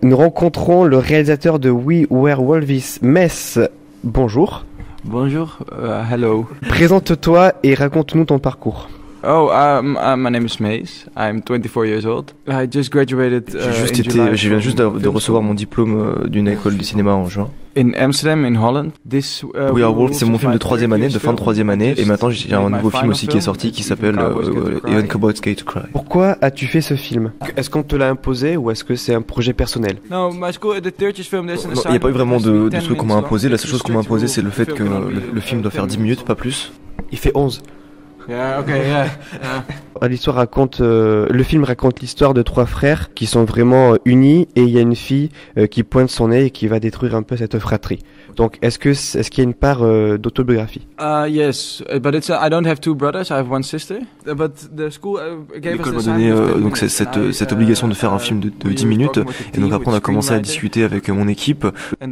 Nous rencontrons le réalisateur de We Were Wolves, Mess. Bonjour. Bonjour, hello. Présente-toi et raconte-nous ton parcours. My name is Mace. I'm 24 years old. I just graduated Je viens juste de recevoir mon diplôme d'une école de cinéma en juin. in Amsterdam, in Holland. We Are Wolves, c'est mon film de troisième année, de fin de troisième année, et maintenant j'ai un nouveau film aussi qui est sorti qui s'appelle Even Cowboys Skate to Cry. Pourquoi as-tu fait ce film? Est-ce qu'on te l'a imposé ou est-ce que c'est un projet personnel? Il n'y a pas eu vraiment de truc qu'on m'a imposé, la seule chose qu'on m'a imposé c'est le fait que le film doit faire 10 minutes, pas plus. Il fait 11. Yeah. L'histoire raconte, le film raconte l'histoire de trois frères qui sont vraiment unis et il y a une fille qui pointe son nez et qui va détruire un peu cette fratrie. Donc est-ce qu'il y a une part d'autobiographie? Yes, but I don't have two brothers. I have one sister. But the school gave us L'école m'a donné donc cette obligation de faire un film de 10 minutes et donc après on a commencé à discuter avec mon équipe. Au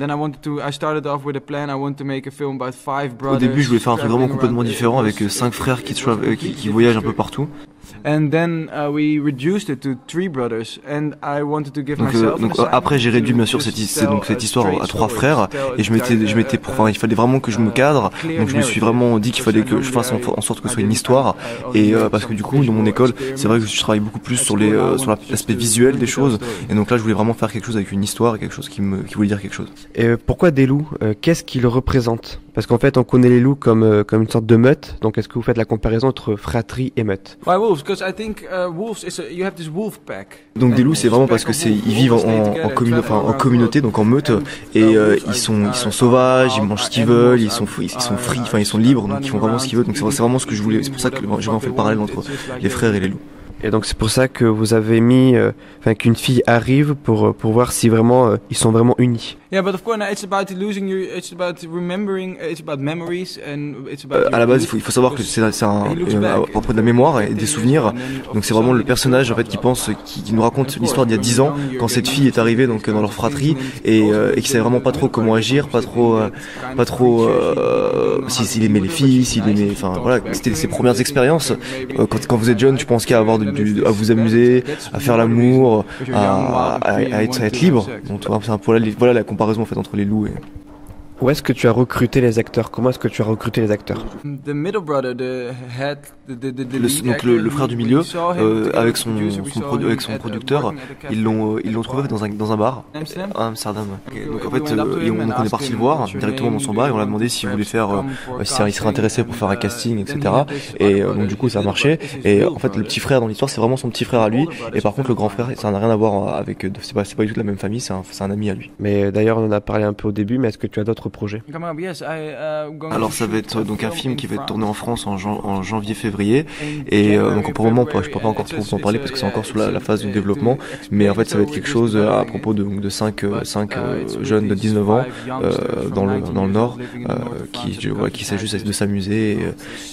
début je voulais faire un truc vraiment complètement différent avec 5 frères qui voyagent un peu partout. And then we reduced it to 3 brothers, and I wanted to give myself. Donc après j'ai réduit bien sûr cette histoire à 3 frères et il fallait vraiment que je me cadre. Donc je me suis vraiment dit qu'il fallait que je fasse en sorte que ce soit une histoire et parce que du coup dans mon école c'est vrai que je travaille beaucoup plus sur l'aspect visuel des choses et donc là je voulais vraiment faire quelque chose avec une histoire et quelque chose qui voulait dire quelque chose. Et pourquoi des loups? Qu'est-ce qu'ils représentent? Parce qu'en fait on connaît les loups comme une sorte de meute. Donc est-ce que vous faites la comparaison entre fratrie et meute? Why wolves? Because I think wolves you have this wolf pack. Donc des loups c'est vraiment parce que ils vivent en communauté donc en meute et ils sont sauvages, ils mangent ce qu'ils veulent, ils sont libres donc ils font vraiment ce qu'ils veulent donc c'est vraiment ce que je voulais, c'est pour ça que j'ai vraiment fait le parallèle entre les frères et les loups. Et donc c'est pour ça que vous avez mis, qu'une fille arrive pour voir si vraiment ils sont vraiment unis. Yeah, but of course, it's about remembering, it's about memories, and it's about. À la base, il faut savoir que c'est à propos de la mémoire et des souvenirs. Donc c'est vraiment le personnage en fait qui nous raconte l'histoire d'il y a 10 ans quand cette fille est arrivée donc dans leur fratrie et qui savait vraiment pas trop comment agir, pas trop s'il aimait les filles, c'était ses premières expériences. Quand vous êtes jeune, tu penses qu'à à vous amuser, à faire l'amour, à être libre. Donc voilà la comparaison en fait entre les loups et... Où est-ce que tu as recruté les acteurs? Comment est-ce que tu as recruté les acteurs? Le frère du milieu, avec son producteur, ils l'ont trouvé dans un bar à Amsterdam. Donc en fait, on est parti le voir directement dans son bar et on l'a demandé s'il voulait faire, s'il serait intéressé pour faire un casting, etc. Et donc du coup ça a marché. Et en fait le petit frère dans l'histoire c'est vraiment son petit frère à lui. Et par contre le grand frère ça n'a rien à voir avec, c'est pas du tout de la même famille, c'est un ami à lui. Mais d'ailleurs on en a parlé un peu au début, mais est-ce que tu as d'autres projet? Alors ça va être donc un film qui va être tourné en France en janvier-février et donc pour le moment je peux pas encore trop en parler parce que c'est encore sous la phase de développement, mais en fait ça va être quelque chose à propos de 5 jeunes de 19 ans dans le Nord qui s'agissent de s'amuser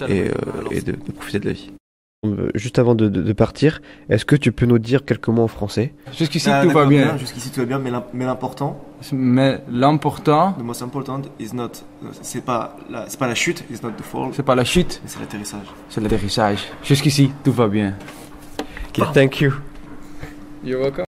et de profiter de la vie. Juste avant de partir, est-ce que tu peux nous dire quelques mots en français? Jusqu'ici tout va bien. Jusqu'ici tout va bien, mais l'important. Mais l'important. The most important is not. C'est pas la chute. It's not the fall. C'est pas la chute. C'est l'atterrissage. C'est l'atterrissage. Jusqu'ici tout va bien. Okay, thank you. You're welcome.